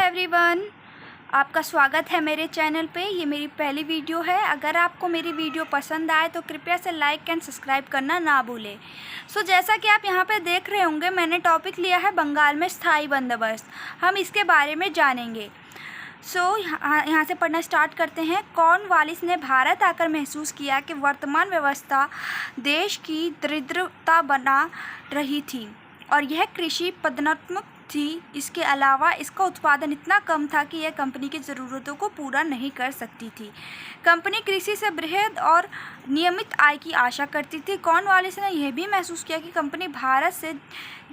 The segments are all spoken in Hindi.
एवरीवन, आपका स्वागत है मेरे चैनल पे। ये मेरी पहली वीडियो है। अगर आपको मेरी वीडियो पसंद आए तो कृपया से लाइक एंड सब्सक्राइब करना ना भूलें। जैसा कि आप यहाँ पे देख रहे होंगे, मैंने टॉपिक लिया है बंगाल में स्थायी बंदोबस्त। हम इसके बारे में जानेंगे। यहाँ से पढ़ना स्टार्ट करते हैं। कॉर्नवालिस ने भारत आकर महसूस किया कि वर्तमान व्यवस्था देश की दरिद्रता बना रही थी और यह कृषि पदात्मक थी। इसके अलावा इसका उत्पादन इतना कम था कि यह कंपनी की ज़रूरतों को पूरा नहीं कर सकती थी। कंपनी कृषि से बृहद और नियमित आय की आशा करती थी। कॉर्नवालिस ने यह भी महसूस किया कि कंपनी भारत से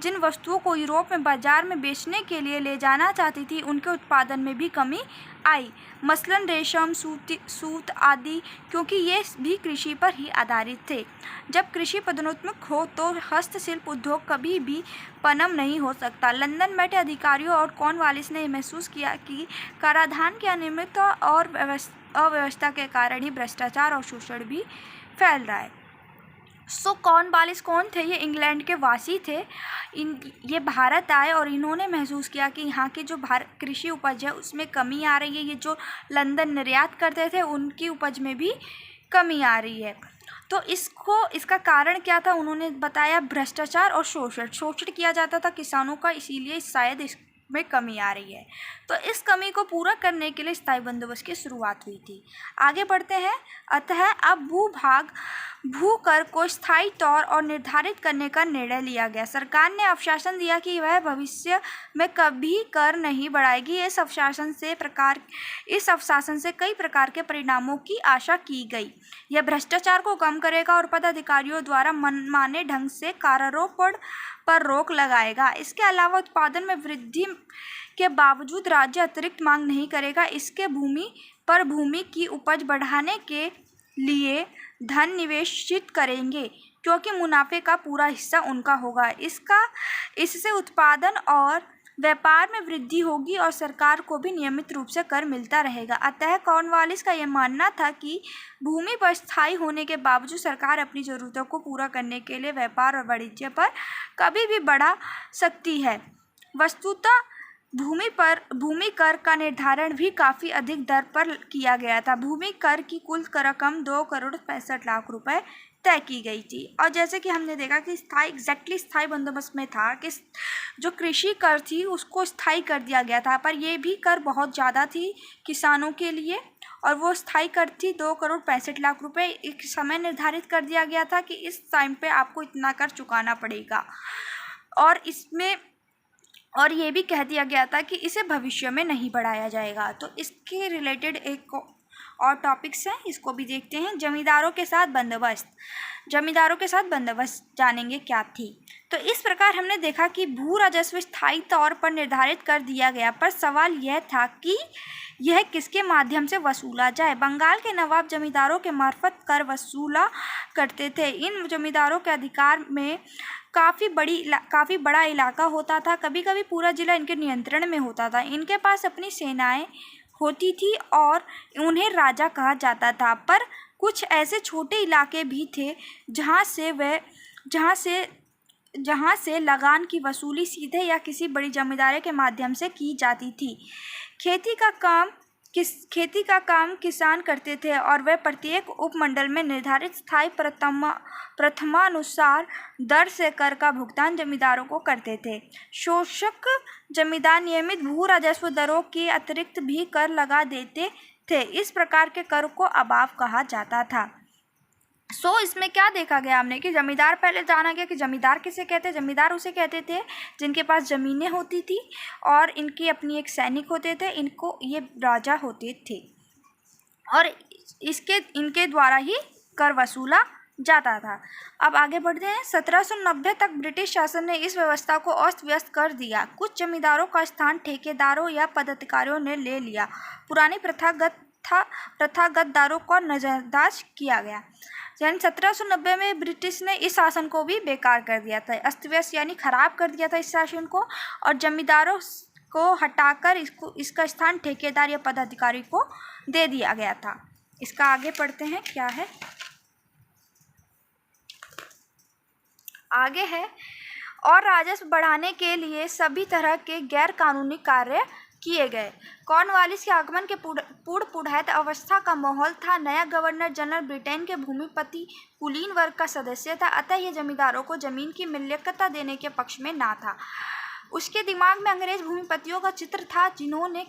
जिन वस्तुओं को यूरोप में बाजार में बेचने के लिए ले जाना चाहती थी, उनके उत्पादन में भी कमी आई, मसलन रेशम, सूत आदि, क्योंकि ये भी कृषि पर ही आधारित थे। जब कृषि पदात्मक हो तो हस्तशिल्प उद्योग कभी भी पनप नहीं हो सकता। लंदन में बैठे अधिकारियों और कॉर्नवालिस ने महसूस किया कि कराधान की अनियमितता और अव्यवस्था के कारण ही भ्रष्टाचार और शोषण भी फैल रहा है। कॉर्नवालिस कौन थे? ये इंग्लैंड के वासी थे। ये भारत आए और इन्होंने महसूस किया कि यहाँ की जो कृषि उपज है उसमें कमी आ रही है। ये जो लंदन निर्यात करते थे उनकी उपज में भी कमी आ रही है। तो इसका कारण क्या था? उन्होंने बताया भ्रष्टाचार और शोषण किया जाता था किसानों का, इसीलिए शायद इसमें कमी आ रही है। तो इस कमी को पूरा करने के लिए स्थायी बंदोबस्त की शुरुआत हुई थी। आगे बढ़ते हैं। अतः अब भू कर को स्थायी तौर और निर्धारित करने का निर्णय लिया गया। सरकार ने आश्वासन दिया कि वह भविष्य में कभी कर नहीं बढ़ाएगी। इस आश्वासन से कई प्रकार के परिणामों की आशा की गई। यह भ्रष्टाचार को कम करेगा और पदाधिकारियों द्वारा मनमाने ढंग से करारोपण पर रोक लगाएगा। इसके अलावा उत्पादन में वृद्धि के बावजूद राज्य अतिरिक्त मांग नहीं करेगा। इसके भूमि की उपज बढ़ाने के लिए धन निवेशित करेंगे, क्योंकि मुनाफे का पूरा हिस्सा उनका होगा। इससे उत्पादन और व्यापार में वृद्धि होगी और सरकार को भी नियमित रूप से कर मिलता रहेगा। अतः कॉर्नवालिस का यह मानना था कि भूमि पर स्थायी होने के बावजूद सरकार अपनी ज़रूरतों को पूरा करने के लिए व्यापार और वाणिज्य पर कभी भी बढ़ा सकती है। वस्तुतः भूमि कर का निर्धारण भी काफ़ी अधिक दर पर किया गया था। भूमि कर की कुल रकम 2,65,00,000 रुपए तय की गई थी। और जैसे कि हमने देखा कि स्थायी बंदोबस्त में था कि जो कृषि कर थी उसको स्थायी कर दिया गया था, पर यह भी कर बहुत ज़्यादा थी किसानों के लिए, और वो स्थायी कर थी 2,65,00,000 रुपये। एक समय निर्धारित कर दिया गया था कि इस टाइम पे आपको इतना कर चुकाना पड़ेगा, और ये भी कह दिया गया था कि इसे भविष्य में नहीं बढ़ाया जाएगा। तो इसके रिलेटेड एक और टॉपिक्स हैं, इसको भी देखते हैं। जमींदारों के साथ बंदोबस्त जानेंगे क्या थी। तो इस प्रकार हमने देखा कि भू राजस्व स्थायी तौर पर निर्धारित कर दिया गया, पर सवाल यह था कि यह किसके माध्यम से वसूला जाए। बंगाल के नवाब जमींदारों के मार्फत कर वसूला करते थे। इन जमींदारों के अधिकार में काफ़ी बड़ा इलाका होता था। कभी कभी पूरा जिला इनके नियंत्रण में होता था। इनके पास अपनी सेनाएं होती थी और उन्हें राजा कहा जाता था, पर कुछ ऐसे छोटे इलाके भी थे जहाँ से लगान की वसूली सीधे या किसी बड़ी जमींदारी के माध्यम से की जाती थी। खेती का काम किसान करते थे और वे प्रत्येक उपमंडल में निर्धारित स्थायी प्रथमानुसार दर से कर का भुगतान जमींदारों को करते थे। शोषक जमींदार नियमित भू राजस्व दरों के अतिरिक्त भी कर लगा देते थे। इस प्रकार के कर को अभाव कहा जाता था। इसमें क्या देखा गया हमने कि जमींदार, पहले जाना गया कि जमींदार किसे कहते हैं। जमींदार उसे कहते थे जिनके पास ज़मीनें होती थी और इनकी अपनी एक सैनिक होते थे, इनको ये राजा होते थे, और इनके द्वारा ही कर वसूला जाता था। अब आगे बढ़ते हैं। 1790 तक ब्रिटिश शासन ने इस व्यवस्था को अस्त व्यस्त कर दिया। कुछ जमींदारों का स्थान ठेकेदारों या पदाधिकारियों ने ले लिया। पुरानी प्रथागत दारों को नजरअंदाज किया गया। यानी 1790 में ब्रिटिश ने इस शासन को भी बेकार कर दिया था, अस्त व्यस्त यानी खराब कर दिया था इस शासन को, और जमींदारों को हटाकर इसका स्थान ठेकेदार या पदाधिकारी को दे दिया गया था। इसका आगे पढ़ते हैं क्या है। आगे है, और राजस्व बढ़ाने के लिए सभी तरह के गैर कानूनी कार्य किए गए। कॉर्नवालिस के आगमन के पूर्ण पुढ़ैत अवस्था का माहौल था। नया गवर्नर जनरल ब्रिटेन के भूमिपति कुलीन वर्ग का सदस्य था, अतः यह जमींदारों को जमीन की मिल्कियत देने के पक्ष में ना था। उसके दिमाग में अंग्रेज भूमिपतियों का चित्र था जिन्होंने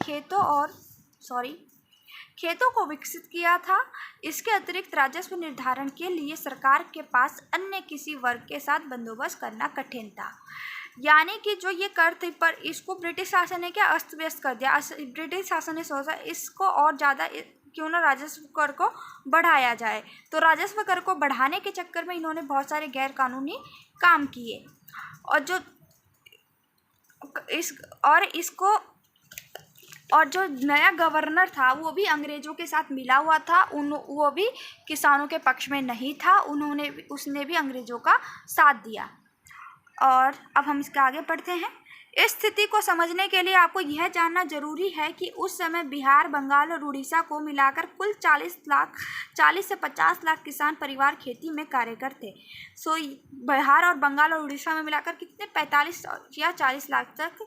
खेतों को विकसित किया था। इसके अतिरिक्त राजस्व निर्धारण के लिए सरकार के पास अन्य किसी वर्ग के साथ बंदोबस्त करना कठिन था। यानी कि जो ये कर थे, पर इसको ब्रिटिश शासन ने क्या अस्त व्यस्त कर दिया। ब्रिटिश शासन ने सोचा इसको और ज़्यादा क्यों ना राजस्व कर को बढ़ाया जाए। तो राजस्व कर को बढ़ाने के चक्कर में इन्होंने बहुत सारे गैर कानूनी काम किए और जो नया गवर्नर था वो भी अंग्रेज़ों के साथ मिला हुआ था। वो भी किसानों के पक्ष में नहीं था। उसने भी अंग्रेज़ों का साथ दिया। और अब हम इसके आगे पढ़ते हैं। इस स्थिति को समझने के लिए आपको यह जानना जरूरी है कि उस समय बिहार, बंगाल और उड़ीसा को मिलाकर कुल 40 से 50 लाख किसान परिवार खेती में कार्य करते। बिहार और बंगाल और उड़ीसा में मिलाकर कितने 45 या 40 लाख तक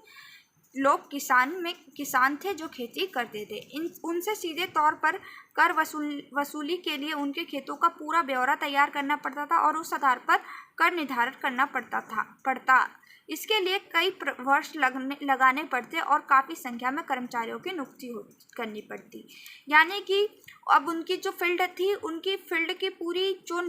लोग किसान थे जो खेती करते थे। उनसे सीधे तौर पर कर वसूली के लिए उनके खेतों का पूरा ब्यौरा तैयार करना पड़ता था और उस आधार पर कर निर्धारित करना पड़ता। इसके लिए कई वर्ष लगाने पड़ते और काफ़ी संख्या में कर्मचारियों की नियुक्ति करनी पड़ती। यानी कि अब उनकी जो फील्ड थी, उनकी फील्ड की पूरी जो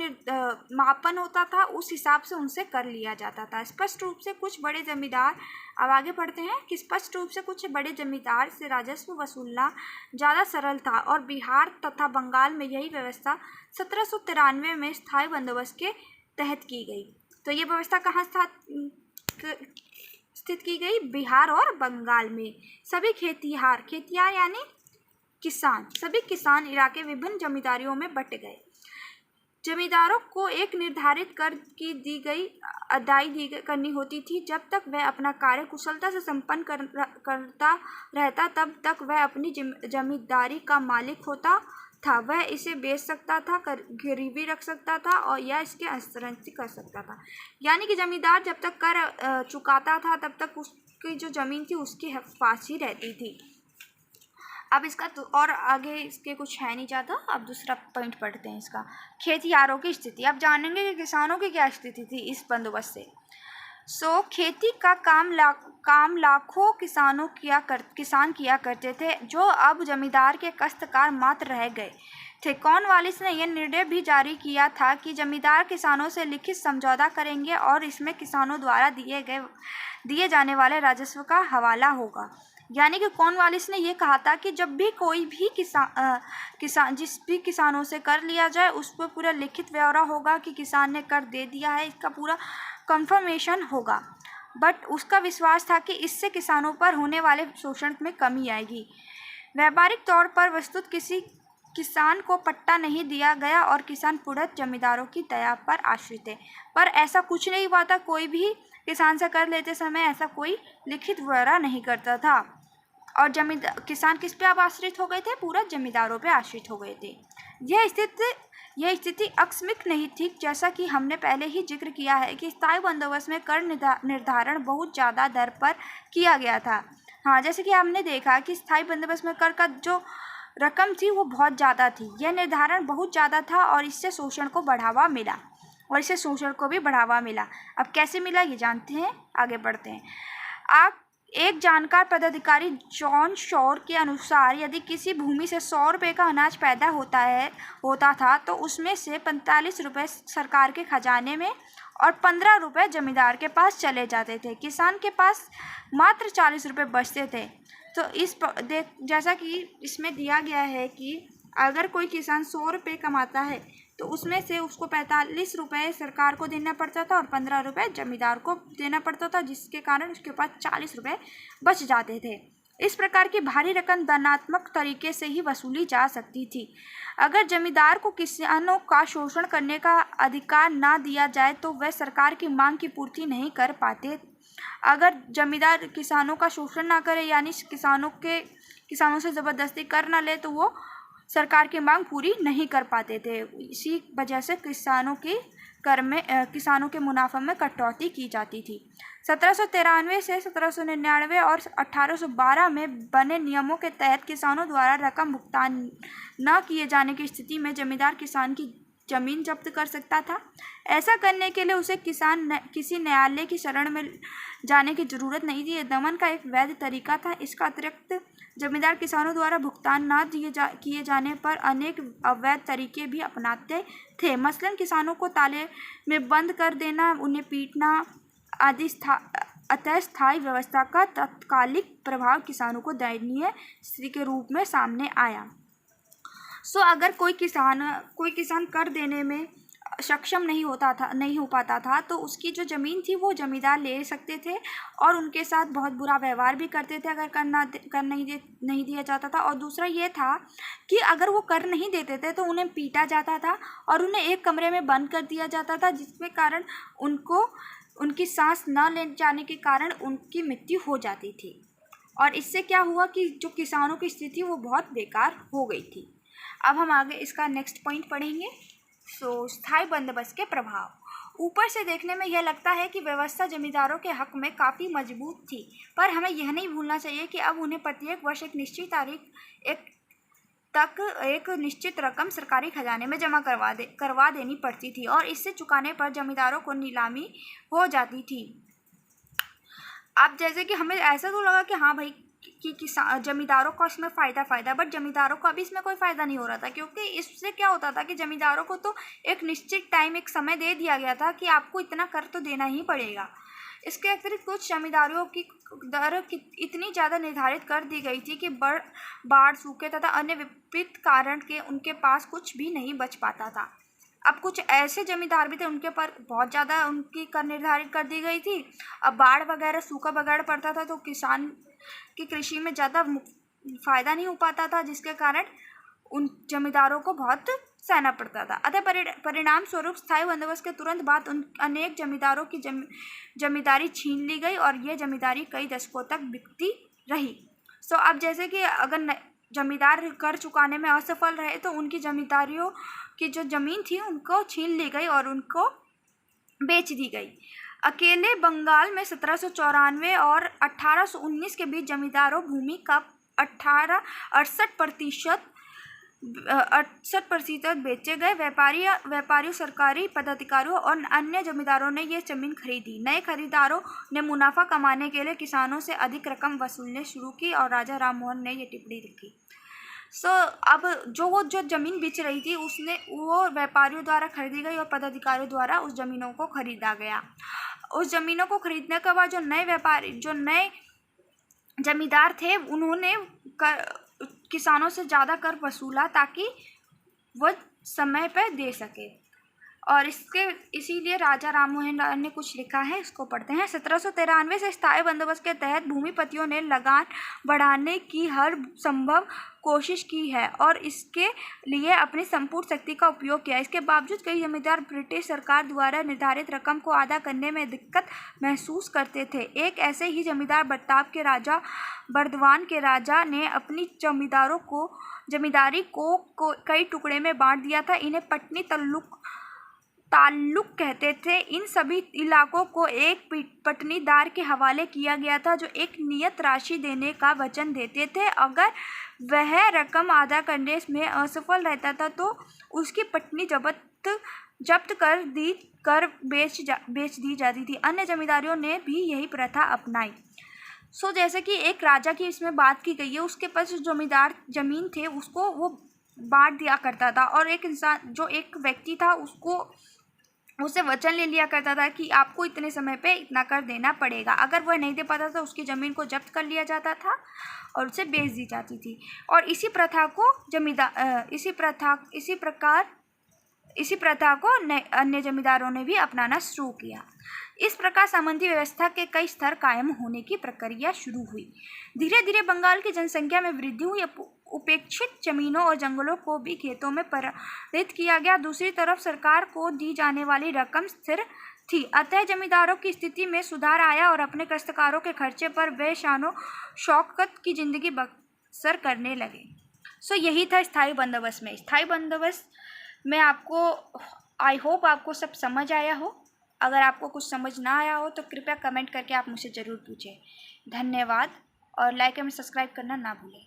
मापन होता था उस हिसाब से उनसे कर लिया जाता था। स्पष्ट रूप से कुछ बड़े जमींदार, अब आगे पढ़ते हैं कि स्पष्ट रूप से कुछ बड़े जमींदार से राजस्व वसूलना ज़्यादा सरल था और बिहार तथा बंगाल में यही व्यवस्था 1793 में स्थायी बंदोबस्त के तहत की गई। तो ये व्यवस्था कहाँ स्थित की गई? बिहार और बंगाल में। सभी खेतिहार यानी सभी किसान इलाके विभिन्न जमींदारियों में बंट गए। जमींदारों को एक निर्धारित कर की अदाई करनी होती थी। जब तक वह अपना कार्य कुशलता से संपन्न करता रहता, तब तक वह अपनी जमींदारी का मालिक होता था। वह इसे बेच सकता था, गिरवी रख सकता था और या इसके हस्तांतरण कर सकता था। यानी कि जमींदार जब तक कर चुकाता था तब तक उसकी जो ज़मीन थी उसकी हिफाजत रहती थी। अब इसका तो और आगे इसके कुछ है नहीं ज़्यादा। अब दूसरा पॉइंट पढ़ते हैं इसका, खेतिहारों की स्थिति। अब जानेंगे कि किसानों की क्या स्थिति थी इस बंदोबस्त से। खेती का काम लाखों किसान किया करते थे, जो अब जमींदार के काश्तकार मात्र रह गए थे। कॉर्नवालिस ने यह निर्णय भी जारी किया था कि जमींदार किसानों से लिखित समझौता करेंगे और इसमें किसानों द्वारा दिए जाने वाले राजस्व का हवाला होगा। यानी कि कॉर्नवालिस ने यह कहा था कि जब भी कोई भी किसान जिस भी किसानों से कर लिया जाए उस पर पूरा लिखित ब्यौरा होगा कि किसान ने कर दे दिया है, इसका पूरा कंफर्मेशन होगा। बट उसका विश्वास था कि इससे किसानों पर होने वाले शोषण में कमी आएगी। व्यावहारिक तौर पर वस्तुतः किसी किसान को पट्टा नहीं दिया गया और किसान पुढ़त जमींदारों की दया पर आश्रित थे। पर ऐसा कुछ नहीं हुआ था, कोई भी किसान से कर लेते समय ऐसा कोई लिखित ब्यौरा नहीं करता था और किसान किस पे अब आश्रित हो गए थे? पूरा जमींदारों पे आश्रित हो गए थे। यह स्थिति आकस्मिक नहीं थी। जैसा कि हमने पहले ही जिक्र किया है कि स्थायी बंदोबस्त में कर निर्धारण बहुत ज़्यादा दर पर किया गया था। हाँ, जैसे कि हमने देखा कि स्थायी बंदोबस्त में कर का जो रकम थी वो बहुत ज़्यादा थी। यह निर्धारण बहुत ज़्यादा था और इससे शोषण को भी बढ़ावा मिला। अब कैसे मिला ये जानते हैं, आगे बढ़ते हैं। एक जानकार पदाधिकारी जॉन शॉर के अनुसार यदि किसी भूमि से 100 रुपये का अनाज पैदा होता था तो उसमें से 45 रुपये सरकार के खजाने में और 15 रुपये जमींदार के पास चले जाते थे। किसान के पास मात्र 40 रुपये बचते थे। तो जैसा कि इसमें दिया गया है कि अगर कोई किसान 100 रुपये कमाता है तो उसमें से उसको 45 रुपये सरकार को देना पड़ता था और 15 रुपये जमींदार को देना पड़ता था, जिसके कारण उसके पास 40 रुपये बच जाते थे। इस प्रकार की भारी रकम दंडात्मक तरीके से ही वसूली जा सकती थी। अगर जमींदार को किसानों का शोषण करने का अधिकार ना दिया जाए तो वह सरकार की मांग की पूर्ति नहीं कर पाते। अगर जमींदार किसानों का शोषण ना करे, यानी किसानों से ज़बरदस्ती कर ना ले, तो वो सरकार की मांग पूरी नहीं कर पाते थे। इसी वजह से किसानों की कर में किसानों के मुनाफे में कटौती की जाती थी। 1793 से 1799 और 1812 में बने नियमों के तहत किसानों द्वारा रकम भुगतान न किए जाने की स्थिति में जमींदार किसान की जमीन जब्त कर सकता था। ऐसा करने के लिए उसे किसी न्यायालय की शरण में जाने की जरूरत नहीं थी। दमन का एक वैध तरीका था। इसका अतिरिक्त जमींदार किसानों द्वारा भुगतान न किए जाने पर अनेक अवैध तरीके भी अपनाते थे। मसलन किसानों को ताले में बंद कर देना, उन्हें पीटना आदि अस्थायी व्यवस्था का तात्कालिक प्रभाव किसानों को दयनीय स्थिति के रूप में सामने आया। अगर कोई किसान कर देने में सक्षम नहीं हो पाता था तो उसकी जो ज़मीन थी वो जमींदार ले सकते थे और उनके साथ बहुत बुरा व्यवहार भी करते थे अगर कर नहीं दिया जाता था। और दूसरा ये था कि अगर वो कर नहीं देते थे तो उन्हें पीटा जाता था और उन्हें एक कमरे में बंद कर दिया जाता था, जिसके कारण उनकी सांस न ले जाने के कारण उनकी मृत्यु हो जाती थी। और इससे क्या हुआ कि जो किसानों की स्थिति वो बहुत बेकार हो गई थी। अब हम आगे इसका नेक्स्ट पॉइंट पढ़ेंगे। स्थायी बंदोबस्त के प्रभाव। ऊपर से देखने में यह लगता है कि व्यवस्था जमींदारों के हक में काफ़ी मजबूत थी, पर हमें यह नहीं भूलना चाहिए कि अब उन्हें प्रत्येक वर्ष एक निश्चित तारीख तक एक निश्चित रकम सरकारी खजाने में जमा करवा देनी पड़ती थी और इससे चुकाने पर जमींदारों को नीलामी हो जाती थी। अब जैसे कि हमें ऐसा तो लगा कि हाँ भाई कि जमींदारों को इसमें फ़ायदा, बट जमींदारों को अभी इसमें कोई फ़ायदा नहीं हो रहा था, क्योंकि इससे क्या होता था कि जमींदारों को तो एक निश्चित टाइम, एक समय दे दिया गया था कि आपको इतना कर तो देना ही पड़ेगा। इसके अतिरिक्त कुछ जमींदारों की दर इतनी ज़्यादा निर्धारित कर दी गई थी कि बाढ़, सूखे तथा अन्य विपरीत कारण के उनके पास कुछ भी नहीं बच पाता था। अब कुछ ऐसे जमींदार भी थे उनके पर बहुत ज़्यादा उनकी कर निर्धारित कर दी गई थी। अब बाढ़ वगैरह, सूखा वगैरह पड़ता था तो किसान की कृषि में ज़्यादा फ़ायदा नहीं हो पाता था, जिसके कारण उन जमींदारों को बहुत सहना पड़ता था। अतः परिणाम स्वरूप स्थायी बंदोबस्त के तुरंत बाद अनेक जमींदारों की जमींदारी छीन ली गई और ये जमींदारी कई दशकों तक बिकती रही। अब जैसे कि अगर जमींदार कर चुकाने में असफल रहे तो उनकी जमींदारियों की जो ज़मीन थी उनको छीन ली गई और उनको बेच दी गई। अकेले बंगाल में 1794 और 1819 के बीच जमींदारों भूमि का 68% बेचे गए। व्यापारियों, सरकारी पदाधिकारियों और अन्य जमींदारों ने ये जमीन खरीदी। नए खरीदारों ने मुनाफा कमाने के लिए किसानों से अधिक रकम वसूलने शुरू की और राजा राम मोहन ने ये टिप्पणी लिखी। अब जो ज़मीन बेच रही थी वो व्यापारियों द्वारा खरीदी गई और पदाधिकारियों द्वारा उस ज़मीनों को खरीदा गया। उस ज़मीनों को खरीदने के बाद जो नए जमींदार थे उन्होंने किसानों से ज़्यादा कर वसूला ताकि वह समय पर दे सके। और इसीलिए राजा राम मोहन राय ने कुछ लिखा है, इसको पढ़ते हैं। 1793 से स्थायी बंदोबस्त के तहत भूमिपतियों ने लगान बढ़ाने की हर संभव कोशिश की है और इसके लिए अपनी संपूर्ण शक्ति का उपयोग किया। इसके बावजूद कई जमींदार ब्रिटिश सरकार द्वारा निर्धारित रकम को अदा करने में दिक्कत महसूस करते थे। एक ऐसे ही जमींदार बर्ताब के राजा बर्दवान के राजा ने अपनी जमींदारी को कई टुकड़े में बांट दिया था। इन्हें पटनी ताल्लुक कहते थे। इन सभी इलाकों को एक पटनीदार के हवाले किया गया था जो एक नियत राशि देने का वचन देते थे। अगर वह रकम अदा करने में असफल रहता था तो उसकी पटनी जब्त कर बेच दी जाती थी। अन्य जमींदारों ने भी यही प्रथा अपनाई। जैसे कि एक राजा की इसमें बात की गई है, उसके पास जमींदार जमीन थे उसको वो बांट दिया करता था और एक व्यक्ति था उससे वचन ले लिया करता था कि आपको इतने समय पे इतना कर देना पड़ेगा। अगर वह नहीं दे पाता था अन्य ज़मीन को जब्त कर लिया जाता था और उसे बेच दी जाती थी। और इसी प्रथा को अन्य जमींदारों ने भी अपनाना शुरू किया। इस प्रकार सामंती व्यवस्था के कई स्तर कायम होने की प्रक्रिया शुरू हुई। धीरे धीरे बंगाल की जनसंख्या में वृद्धि हुई। उपेक्षित जमीनों और जंगलों को भी खेतों में परिणत किया गया। दूसरी तरफ सरकार को दी जाने वाली रकम स्थिर थी, अतः जमींदारों की स्थिति में सुधार आया और अपने काश्तकारों के खर्चे पर वे शानो शौकत की जिंदगी बसर करने लगे। यही था स्थायी बंदोबस्त में। स्थायी बंदोबस्त में आपको आई होप आपको सब समझ आया हो। अगर आपको कुछ समझ ना आया हो तो कृपया कमेंट करके आप मुझसे ज़रूर पूछें। धन्यवाद और लाइक एंड सब्सक्राइब करना ना भूलें।